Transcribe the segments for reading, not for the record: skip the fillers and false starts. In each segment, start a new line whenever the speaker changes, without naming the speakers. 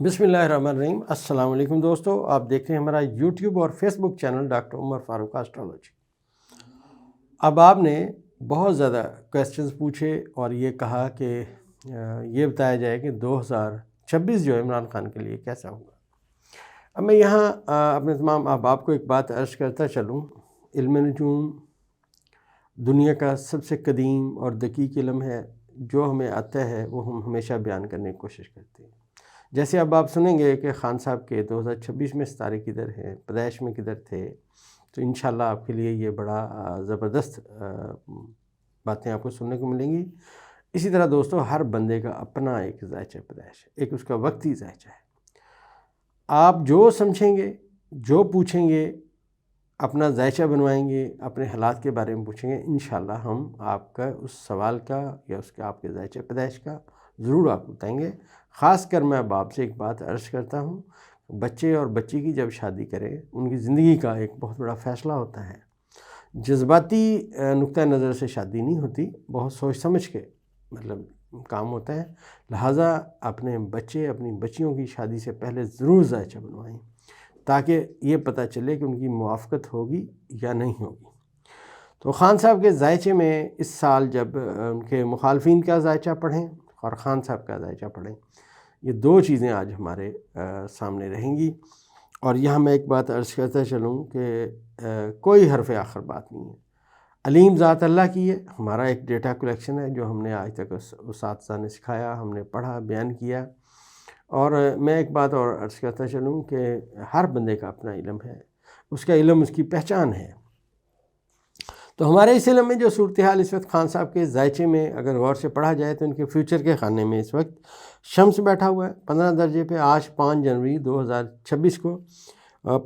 بسم اللہ الرحمن الرحیم۔ السلام علیکم دوستو، آپ دیکھ رہے ہیں ہمارا یوٹیوب اور فیس بک چینل ڈاکٹر عمر فاروق اسٹرالوجی۔ اب آپ نے بہت زیادہ کویسچنز پوچھے اور یہ کہا کہ یہ بتایا جائے کہ 2026 جو ہے عمران خان کے لیے کیسا ہوگا۔ اب میں یہاں اپنے تمام احباب کو ایک بات عرض کرتا چلوں، علم نجوم دنیا کا سب سے قدیم اور دقیق علم ہے۔ جو ہمیں آتا ہے وہ ہم ہمیشہ بیان کرنے کی کوشش کرتے ہیں۔ جیسے اب آپ سنیں گے کہ خان صاحب کے 2026 میں ستارے کدھر ہیں، پیدائش میں کدھر تھے، تو انشاءاللہ آپ کے لیے یہ بڑا زبردست باتیں آپ کو سننے کو ملیں گی۔ اسی طرح دوستو، ہر بندے کا اپنا ایک ذائچہ پیدائش ہے، ایک اس کا وقتی ذائچہ ہے۔ آپ جو سمجھیں گے، جو پوچھیں گے، اپنا ذائچہ بنوائیں گے، اپنے حالات کے بارے میں پوچھیں گے، انشاءاللہ ہم آپ کا اس سوال کا یا اس کے آپ کے ذائچہ پیدائش کا ضرور آپ کو بتائیں گے۔ خاص کر میں اب آپ سے ایک بات عرض کرتا ہوں، بچے اور بچی کی جب شادی کریں، ان کی زندگی کا ایک بہت بڑا فیصلہ ہوتا ہے۔ جذباتی نقطہ نظر سے شادی نہیں ہوتی، بہت سوچ سمجھ کے کام ہوتا ہے۔ لہٰذا اپنے بچے اپنی بچیوں کی شادی سے پہلے ضرور ذائچہ بنوائیں، تاکہ یہ پتہ چلے کہ ان کی موافقت ہوگی یا نہیں ہوگی۔ تو خان صاحب کے ذائچے میں اس سال جب ان کے مخالفین کا ذائچہ پڑھیں اور خان صاحب کا ذائچہ پڑھیں، یہ دو چیزیں آج ہمارے سامنے رہیں گی۔ اور یہاں میں ایک بات عرض کرتا چلوں کہ کوئی حرف آخر بات نہیں ہے، علیم ذات اللہ کی ہے۔ ہمارا ایک ڈیٹا کلیکشن ہے جو ہم نے آج تک اساتذہ نے سکھایا، ہم نے پڑھا، بیان کیا۔ اور میں ایک بات اور عرض کرتا چلوں کہ ہر بندے کا اپنا علم ہے، اس کا علم اس کی پہچان ہے۔ تو ہمارے اس علم میں جو صورتحال اس وقت خان صاحب کے ذائچے میں اگر غور سے پڑھا جائے تو ان کے فیوچر کے خانے میں اس وقت شمس بیٹھا ہوا ہے 15 درجے پہ۔ آج 5 جنوری 2026 کو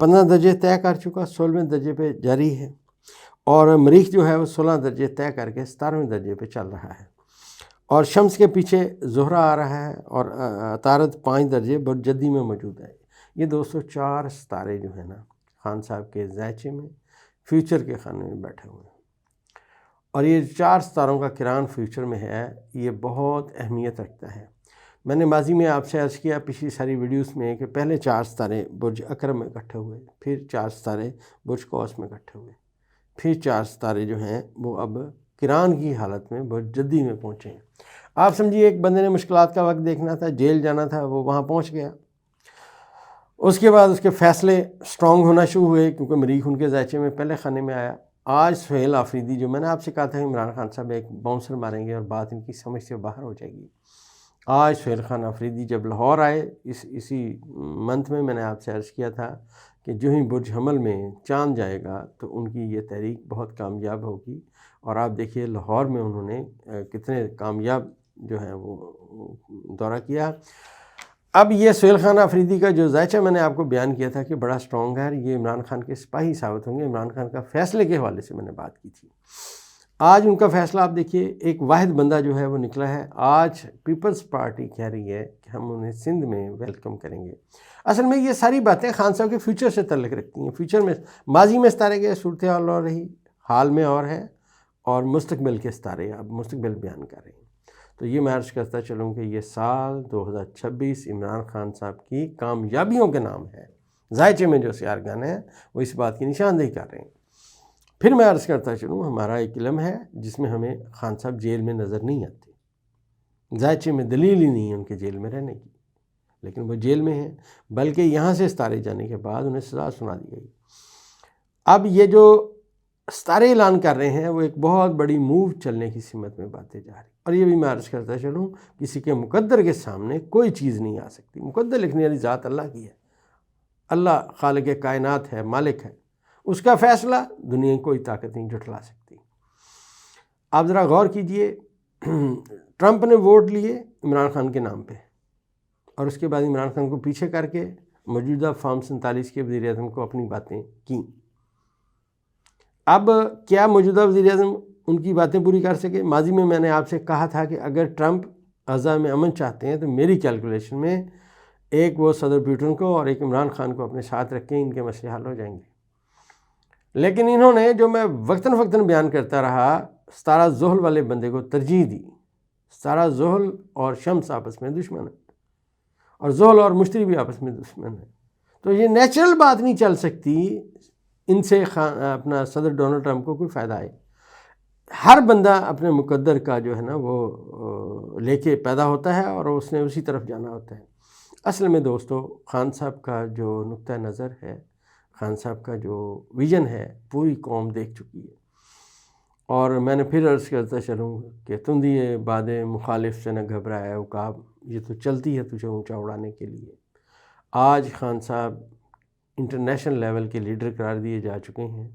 15 درجے طے کر چکا، 16ویں درجے پہ جاری ہے۔ اور مریخ جو ہے وہ 16 درجے طے کر کے 17ویں درجے پہ چل رہا ہے۔ اور شمس کے پیچھے زہرہ آ رہا ہے اور عطارد 5 درجے برج جدی میں موجود ہے۔ یہ دوستو 4 ستارے جو ہیں نا خان صاحب کے ذائچے میں فیوچر کے خانے میں بیٹھے ہوئے ہیں۔ اور یہ 4 ستاروں کا کران فیوچر میں ہے، یہ بہت اہمیت رکھتا ہے۔ میں نے ماضی میں آپ سے عرض کیا پچھلی ساری ویڈیوز میں کہ پہلے 4 ستارے برج اکرم میں اکٹھے ہوئے، پھر 4 ستارے برج قوس میں اکٹھے ہوئے، پھر 4 ستارے جو ہیں وہ اب کران کی حالت میں برج جدی میں پہنچے ہیں۔ آپ سمجھیے ایک بندے نے مشکلات کا وقت دیکھنا تھا، جیل جانا تھا، وہ وہاں پہنچ گیا۔ اس کے بعد اس کے فیصلے سٹرونگ ہونا شروع ہوئے کیونکہ مریخ ان کے ذائچے میں پہلے خانے میں آیا۔ آج سہیل آفریدی، جو میں نے آپ سے کہا تھا عمران خان صاحب ایک باؤنسر ماریں گے اور بات ان کی سمجھ سے باہر ہو جائے گی، آج سہیل خان آفریدی جب لاہور آئے اسی منتھ میں نے آپ سے عرض کیا تھا کہ جو ہی برج حمل میں چاند جائے گا تو ان کی یہ تحریک بہت کامیاب ہوگی۔ اور آپ دیکھیے لاہور میں انہوں نے کتنے کامیاب جو ہیں وہ دورہ کیا۔ اب یہ سہیل خان آفریدی کا جو ذائچہ میں نے آپ کو بیان کیا تھا کہ بڑا سٹرونگ ہے، یہ عمران خان کے سپاہی ثابت ہوں گے۔ عمران خان کا فیصلے کے حوالے سے میں نے بات کی تھی۔ آج ان کا فیصلہ آپ دیکھیے، ایک واحد بندہ جو ہے وہ نکلا ہے۔ آج پیپلز پارٹی کہہ رہی ہے کہ ہم انہیں سندھ میں ویلکم کریں گے۔ اصل میں یہ ساری باتیں خان صاحب کے فیوچر سے تعلق رکھتی ہیں۔ فیوچر میں ماضی میں ستارے گئے، صورتحال اور رہی، حال میں اور ہے، اور مستقبل کے ستارے اب مستقبل بیان کر رہے ہیں۔ تو یہ میں عرض کرتا چلوں کہ یہ سال 2026 عمران خان صاحب کی کامیابیوں کے نام ہے۔ ذائچے میں جو سیارگان ہیں وہ اس بات کی نشاندہی کر رہے ہیں۔ پھر میں عرض کرتا چلوں، ہمارا ایک علم ہے جس میں ہمیں خان صاحب جیل میں نظر نہیں آتے، ذائچے میں دلیل ہی نہیں ہے ان کے جیل میں رہنے کی، لیکن وہ جیل میں ہیں، بلکہ یہاں سے ستارے جانے کے بعد انہیں سزا سنا دی گئی۔ اب یہ جو ستارے اعلان کر رہے ہیں وہ ایک بہت بڑی موو چلنے کی سمت میں باتیں جا رہی۔ اور یہ بھی میں عرض کرتا چلوں، کسی کے مقدر کے سامنے کوئی چیز نہیں آ سکتی۔ مقدر لکھنے والی ذات اللہ کی ہے، اللہ خالق کائنات ہے، مالک ہے، اس کا فیصلہ دنیا کی کوئی طاقت نہیں جھٹلا سکتی۔ آپ ذرا غور کیجئے، ٹرمپ نے ووٹ لیے عمران خان کے نام پہ، اور اس کے بعد عمران خان کو پیچھے کر کے موجودہ فارم 47 کے وزیر اعظم کو اپنی باتیں کیں۔ اب کیا موجودہ وزیر اعظم ان کی باتیں پوری کر سکے؟ ماضی میں نے آپ سے کہا تھا کہ اگر ٹرمپ غزہ میں امن چاہتے ہیں تو میری کیلکولیشن میں ایک وہ صدر پیوٹن کو اور ایک عمران خان کو اپنے ساتھ رکھیں، ان کے مسئلے حل ہو جائیں گے۔ لیکن انہوں نے، جو میں وقتاً فوقتاً بیان کرتا رہا، ستارہ زحل والے بندے کو ترجیح دی۔ ستارہ زحل اور شمس آپس میں دشمن ہیں، اور زحل اور مشتری بھی آپس میں دشمن ہیں. تو یہ نیچرل بات نہیں چل سکتی ان سے اپنا صدر ڈونلڈ ٹرمپ کو کوئی فائدہ آئے. ہر بندہ اپنے مقدر کا جو ہے نا وہ لے کے پیدا ہوتا ہے اور اس نے اسی طرف جانا ہوتا ہے. اصل میں دوستو خان صاحب کا جو نقطہ نظر ہے، خان صاحب کا جو ویژن ہے، پوری قوم دیکھ چکی ہے. اور میں نے پھر عرض کرتا چلوں کہ تندی باد مخالف سے نہ گھبرائے عقاب، یہ تو چلتی ہے تجھے اونچا اڑانے کے لیے. آج خان صاحب انٹرنیشنل لیول کے لیڈر قرار دیے جا چکے ہیں.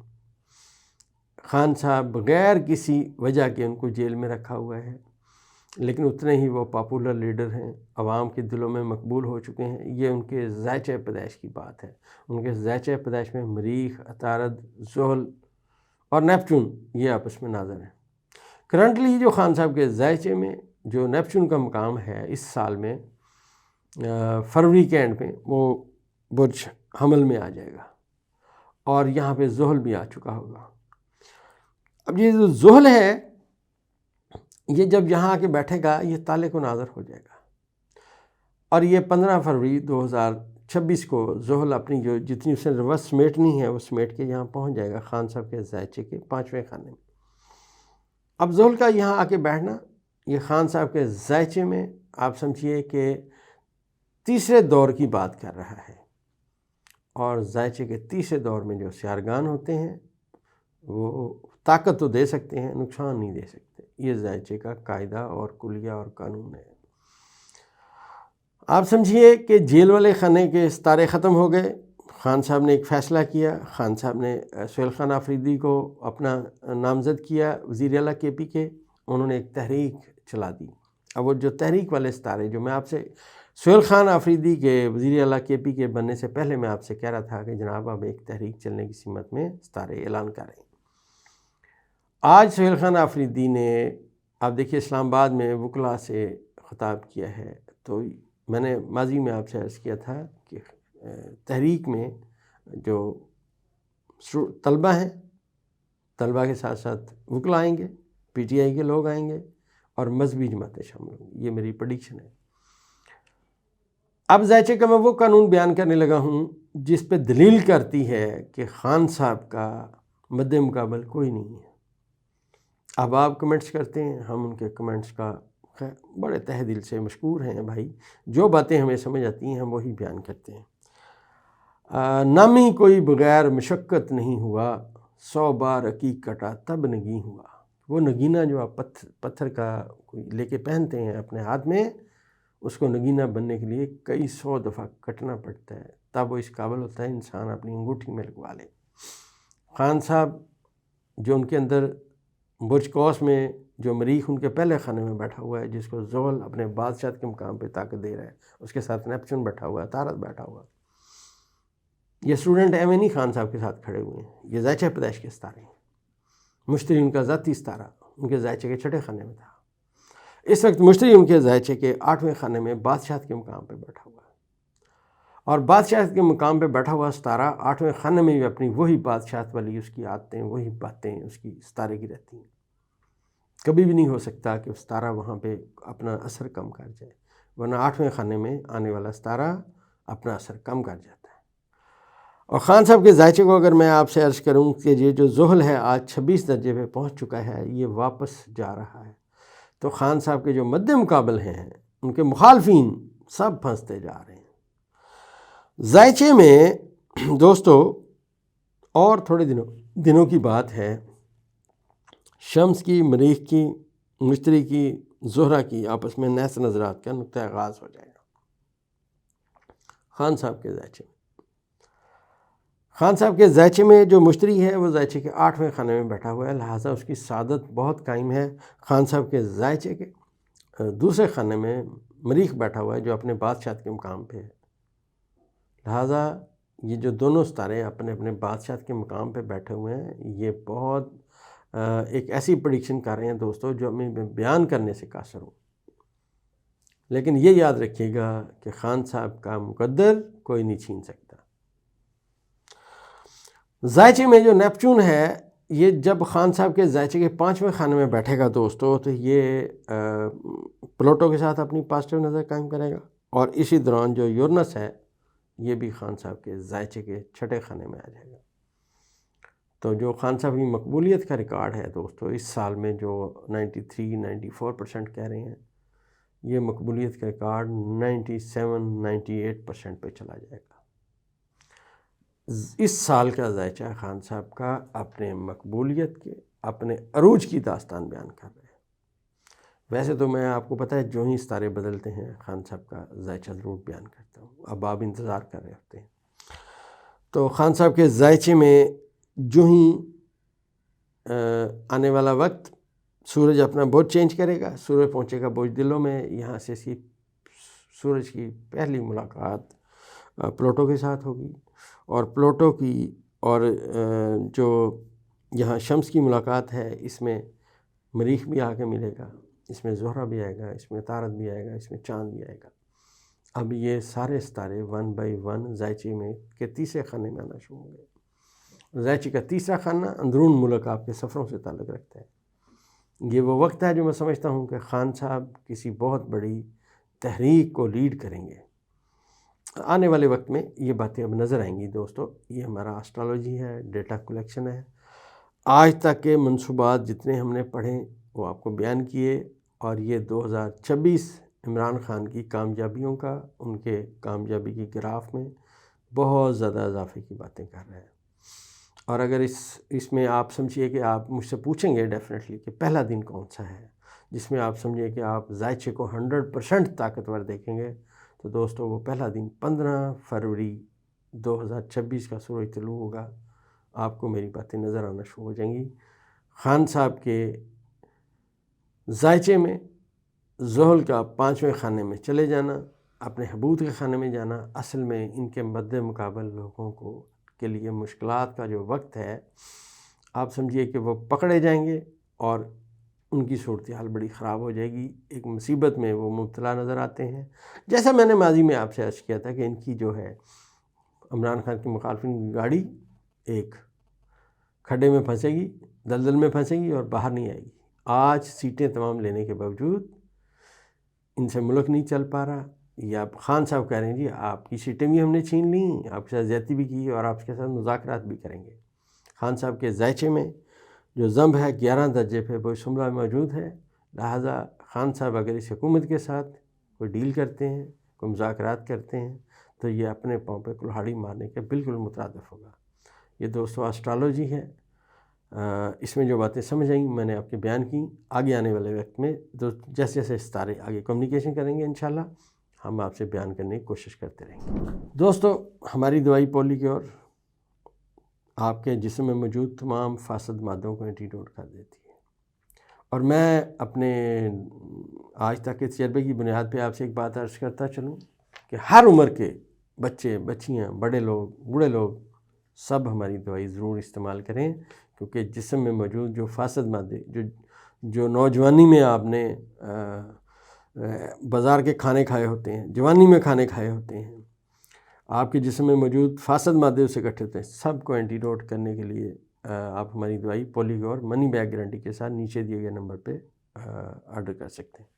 خان صاحب بغیر کسی وجہ کے ان کو جیل میں رکھا ہوا ہے، لیکن اتنے ہی وہ پاپولر لیڈر ہیں، عوام کے دلوں میں مقبول ہو چکے ہیں. یہ ان کے ذائچہ پیدائش کی بات ہے. ان کے ذائچہ پیدائش میں مریخ، عطارد، زحل اور نیپچون یہ آپس میں ناظر ہیں. کرنٹلی جو خان صاحب کے ذائچے میں جو نیپچون کا مقام ہے اس سال میں فروری کے اینڈ میں وہ برج حمل میں آ جائے گا، اور یہاں پہ زحل بھی آ چکا ہوگا. اب یہ جو زحل ہے یہ جب یہاں آ کے بیٹھے گا یہ تالے کو ناظر ہو جائے گا، اور یہ 15 فروری 2026 کو زحل اپنی جو جتنی اسے ریورس سمیٹنی ہے وہ سمیٹ کے یہاں پہنچ جائے گا خان صاحب کے ذائچے کے 5ویں خانے میں. اب زحل کا یہاں آ کے بیٹھنا یہ خان صاحب کے ذائچے میں آپ سمجھیے کہ تیسرے دور کی بات کر رہا ہے. اور ذائچے کے تیسرے دور میں جو سیارگان ہوتے ہیں وہ طاقت تو دے سکتے ہیں، نقصان نہیں دے سکتے. یہ ذائچے کا قاعدہ اور کلیہ اور قانون ہے. آپ سمجھیے کہ جیل والے خانے کے ستارے ختم ہو گئے. خان صاحب نے ایک فیصلہ کیا. خان صاحب نے سہیل خان آفریدی کو اپنا نامزد کیا وزیر اعلیٰ کے پی کے. انہوں نے ایک تحریک چلا دی. اب وہ جو تحریک والے ستارے جو میں آپ سے سہیل خان آفریدی کے وزیر اعلیٰ کے پی کے بننے سے پہلے میں آپ سے کہہ رہا تھا کہ جناب اب ایک تحریک چلنے کی سمت میں ستارے اعلان کر رہے ہیں. آج سہیل خان آفریدی نے آپ دیکھیے اسلام آباد میں وکلاء سے خطاب کیا ہے. تو میں نے ماضی میں آپ سے عرض کیا تھا کہ تحریک میں جو طلبہ ہیں، طلبہ کے ساتھ ساتھ وکلاء آئیں گے، پی ٹی آئی کے لوگ آئیں گے اور مذہبی جماعتیں شامل ہوں گی. یہ میری پریڈکشن ہے. اب ذائچے کا میں وہ قانون بیان کرنے لگا ہوں جس پہ دلیل کرتی ہے کہ خان صاحب کا مد مقابل کوئی نہیں ہے. اب آپ کمنٹس کرتے ہیں، ہم ان کے کمنٹس کا بڑے تہ دل سے مشکور ہیں بھائی. جو باتیں ہمیں سمجھ آتی ہیں ہم وہی بیان کرتے ہیں. نامی کوئی بغیر مشقت نہیں ہوا، 100 بار عقیق کٹا تب نگیں ہوا. وہ نگینہ جو آپ پتھر کا کوئی لے کے پہنتے ہیں اپنے ہاتھ میں، اس کو نگینہ بننے کے لیے کئی 100 دفعہ کٹنا پڑتا ہے تب وہ اس قابل ہوتا ہے انسان اپنی انگوٹھی میں لگوا لے. خان صاحب جو ان کے اندر برج قوس میں جو مریخ ان کے پہلے خانے میں بیٹھا ہوا ہے، جس کو زحل اپنے بادشاہت کے مقام پہ طاقت دے رہا ہے، اس کے ساتھ نیپچون بیٹھا ہوا ہے، عطارد بیٹھا ہوا ہے. یہ اسٹوڈنٹ ایم این ای خان صاحب کے ساتھ کھڑے ہوئے ہیں. یہ ذائچہ پیدائش کے ستارے ہیں. مشتری ان کا ذاتی ستارہ ان کے ذائچے کے 6 خانے میں تھا. اس وقت مشتری ان کے ذائچے کے 8ویں خانے میں بادشاہت کے مقام پہ بیٹھا ہوا ہے. اور بادشاہت کے مقام پہ بیٹھا ہوا ستارہ 8ویں خانے میں بھی اپنی وہی بادشاہت والی اس کی عادتیں، وہی باتیں اس کی ستارے کی رہتی ہیں. کبھی بھی نہیں ہو سکتا کہ ستارہ وہاں پہ اپنا اثر کم کر جائے، ورنہ 8ویں خانے میں آنے والا ستارہ اپنا اثر کم کر جاتا ہے. اور خان صاحب کے ذائچے کو اگر میں آپ سے عرض کروں کہ یہ جو زحل ہے آج 26 درجے پہ پہنچ چکا ہے، یہ واپس جا رہا ہے. تو خان صاحب کے جو مد مقابل ہیں ان کے مخالفین سب پھنستے جا رہے ہیں. ذائچے میں دوستو اور تھوڑے دنوں کی بات ہے، شمس کی، مریخ کی، مشتری کی، زہرہ کی آپس میں نیس نظرات کا نقطہ آغاز ہو جائے گا. خان صاحب کے ذائچے میں خان صاحب کے ذائچے میں جو مشتری ہے وہ ذائچے کے 8ویں خانے میں بیٹھا ہوا ہے، لہٰذا اس کی سعادت بہت قائم ہے. خان صاحب کے ذائچے کے 2 خانے میں مریخ بیٹھا ہوا ہے جو اپنے بادشاہت کے مقام پہ ہے. لہٰذا یہ جو دونوں ستارے اپنے اپنے بادشاہت کے مقام پہ بیٹھے ہوئے ہیں، یہ بہت ایک ایسی پریڈکشن کر رہے ہیں دوستو جو ہمیں بیان کرنے سے قاصر ہو. لیکن یہ یاد رکھیے گا کہ خان صاحب کا مقدر کوئی نہیں چھین سکتا. ذائچے میں جو نیپچون ہے یہ جب خان صاحب کے ذائچے کے 5ویں خانے میں بیٹھے گا دوستو تو یہ پلوٹو کے ساتھ اپنی پازیٹیو نظر قائم کرے گا. اور اسی دوران جو یورنس ہے یہ بھی خان صاحب کے ذائچے کے چھٹے خانے میں آ جائے گا۔ تو جو خان صاحب کی مقبولیت کا ریکارڈ ہے دوستو اس سال میں جو 93-94% کہہ رہے ہیں، یہ مقبولیت کا ریکارڈ 97-98% پہ چلا جائے گا۔ اس سال کا ذائچہ خان صاحب کا اپنے مقبولیت کے اپنے عروج کی داستان بیان کر رہے ہیں۔ ویسے تو میں آپ کو پتہ ہے جو ہی ستارے بدلتے ہیں خان صاحب کا ذائچہ ضرور بیان کرتا ہوں، اب آپ انتظار کر رہے ہوتے ہیں۔ تو خان صاحب کے ذائچے میں جو ہی آنے والا وقت سورج اپنا بوجھ چینج کرے گا، سورج پہنچے گا بوجھ دلوں میں، یہاں سے سورج کی پہلی ملاقات پلوٹو کے ساتھ ہوگی، اور پلوٹو کی اور جو یہاں شمس کی ملاقات ہے اس میں مریخ بھی آ کے ملے گا، اس میں زہرہ بھی آئے گا، اس میں عطارد بھی آئے گا، اس میں چاند بھی آئے گا۔ اب یہ سارے ستارے 1 بائی 1 ذائچے میں کے تیسرے خانے میں آنا شروع ہوں گے۔ ذائچے کا تیسرا خانہ اندرون ملک آپ کے سفروں سے تعلق رکھتا ہے۔ یہ وہ وقت ہے جو میں سمجھتا ہوں کہ خان صاحب کسی بہت بڑی تحریک کو لیڈ کریں گے۔ آنے والے وقت میں یہ باتیں اب نظر آئیں گی دوستو۔ یہ ہمارا اسٹرالوجی ہے، ڈیٹا کلیکشن ہے۔ آج تک کے منصوبات جتنے ہم نے پڑھے وہ آپ کو بیان کیے، اور یہ 2026 عمران خان کی کامیابیوں کا، ان کے کامیابی کی گراف میں بہت زیادہ اضافے کی باتیں کر رہے ہیں۔ اور اگر اس میں آپ سمجھیے کہ آپ مجھ سے پوچھیں گے ڈیفینیٹلی کہ پہلا دن کون سا ہے جس میں آپ سمجھیں کہ آپ ذائچے کو 100% طاقتور دیکھیں گے، تو دوستو وہ پہلا دن 15 فروری 2026 کا سورج طلوع ہوگا۔ آپ کو میری باتیں نظر آنا شروع ہو جائیں گی۔ خان صاحب کے ذائچے میں زحل کا 5ویں خانے میں چلے جانا، اپنے حبوط کے خانے میں جانا، اصل میں ان کے مد مقابل لوگوں کے لیے مشکلات کا جو وقت ہے، آپ سمجھیے کہ وہ پکڑے جائیں گے اور ان کی صورتحال بڑی خراب ہو جائے گی، ایک مصیبت میں وہ مبتلا نظر آتے ہیں۔ جیسا میں نے ماضی میں آپ سے عرض کیا تھا کہ ان کی جو ہے عمران خان کی مخالفین کی گاڑی ایک کھڈے میں پھنسے گی، دلدل میں پھنسے گی اور باہر نہیں آئے گی۔ آج سیٹیں تمام لینے کے باوجود ان سے ملک نہیں چل پا رہا، یا خان صاحب کہہ رہے ہیں جی آپ کی سیٹیں بھی ہم نے چھین لیں، آپ کے ساتھ زیادتی بھی کی اور آپ کے ساتھ مذاکرات بھی کریں گے۔ خان صاحب کے ذائچے میں جو ضمب ہے 11 درجے پہ وہ شملہ موجود ہے، لہٰذا خان صاحب اگر اس حکومت کے ساتھ کوئی ڈیل کرتے ہیں، کوئی مذاکرات کرتے ہیں، تو یہ اپنے پاؤں پہ کلہاڑی مارنے کے بالکل مترادف ہوگا۔ یہ دوستو اسٹرالوجی ہے، اس میں جو باتیں سمجھ آئیں میں نے آپ کے بیان کی۔ آگے آنے والے وقت میں جیسے جیسے ستارے آگے کمیونیکیشن کریں گے انشاءاللہ ہم آپ سے بیان کرنے کی کوشش کرتے رہیں گے۔ دوستو ہماری دوائی پولی کی اور آپ کے جسم میں موجود تمام فاسد مادوں کو اینٹیڈوٹ کر دیتی ہے، اور میں اپنے آج تک کے تجربے کی بنیاد پہ آپ سے ایک بات عرض کرتا چلوں کہ ہر عمر کے بچے بچیاں، بڑے لوگ، بوڑھے لوگ سب ہماری دوائی ضرور استعمال کریں، کیونکہ جسم میں موجود جو فاسد مادے جو نوجوانی میں آپ نے بازار کے کھانے کھائے ہوتے ہیں، جوانی میں کھانے کھائے ہوتے ہیں، آپ کے جسم میں موجود فاسد مادے اسے اکٹھے ہوتے ہیں، سب کو اینٹیڈوٹ کرنے کے لیے آپ ہماری دوائی پولیگور منی بیک گارنٹی کے ساتھ نیچے دیے گئے نمبر پہ آرڈر کر سکتے ہیں۔